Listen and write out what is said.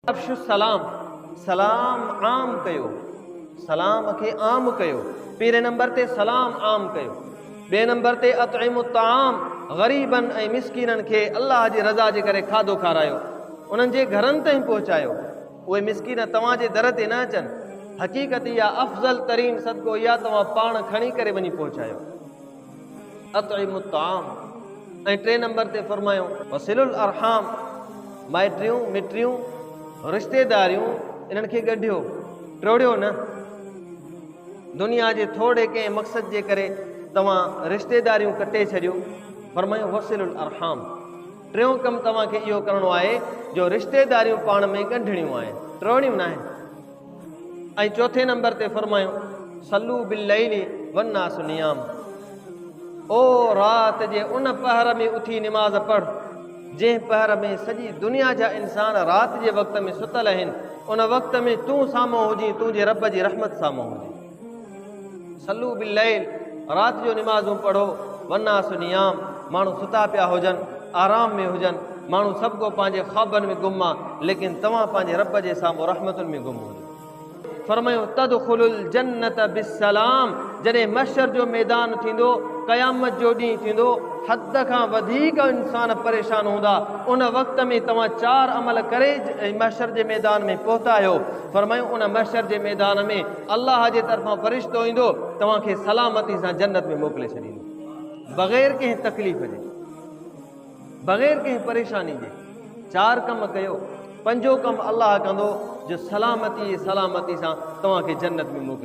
अफ़्शु सलाम, सलाम आम कयो, सलाम खे आम कयो। पहिरें नंबर ते सलाम आम कयो। ॿिए नंबर ते अतइमु ताम, ग़रीबनि ऐं मिस्कीननि खे अल्लाह जी रज़ा जे करे खाधो खारायो, उन्हनि जे घरनि ताईं पहुचायो। उहे मिस्कीन तव्हांजे दर ते न अचनि, हक़ीक़त इहा अफ़ज़ल तरीन सदको इहा तव्हां पाण खणी करे वञी पहुचायो। अतइमु ताम। ऐं टे नंबर ते फरमायो वसिलुल अरहाम, माइटियूं मिटियूं रिश्तेदारियूं इन्हनि खे गढियो, टोड़ियो न। दुनिया जे थोड़े कंहिं मक़सद जे करे तव्हां रिश्तेदारियूं कटे छॾियो। फरमायो वसिलुल अरहाम। टियों कमु तव्हांखे इहो करिणो आहे जो रिश्तेदारियूं पाण में ॻंढणियूं आहिनि, टोड़ियूं न आहिनि। ऐं चौथे नंबर ते फरमायो सल्लू बिल्लैली वन्नासु नियाम। ओ राति जे उन पहर में उथी निमाज़ पढ़ जंहिं पहर में सॼी दुनिया जा इंसान राति जे वक़्त में सुतल आहिनि, उन वक़्त में तूं साम्हूं हुजी, तुंहिंजे रब जी रहमत साम्हूं हुजी। सल्लू बिल्लैल, राति जो निमाज़ूं पढ़ो, वन्नासु नियाम, माण्हू सुता पिया हुजनि, आराम में हुजनि, माण्हू सभु को पंहिंजे ख़्वाबनि में गुम आहे, लेकिन तव्हां पंहिंजे रब जे साम्हूं रहमतुनि में गुम हुजो। फरमायो तदखुलुल जन्नत बिस्सलाम। जॾहिं महशर जो मैदान थींदो, क़यामत जो ॾींहुं थींदो, हद खां वधीक इंसान परेशान हूंदा, उन वक़्त में तव्हां 4 अमल करे महशर जे मैदान में पहुता आहियो। फरमायो उन महशर जे मैदान में अल्लाह जे तरफ़ां फ़रिश्तो ईंदो, तव्हांखे सलामती सां जन्नत में मोकिले छॾींदो, बग़ैर कंहिं तकलीफ़ जे, बग़ैर कंहिं परेशानी जे। 4 कम कयो, 5हों कमु अल्लाह कंदो जो सलामती सां तव्हांखे जन्नत में मोकिले।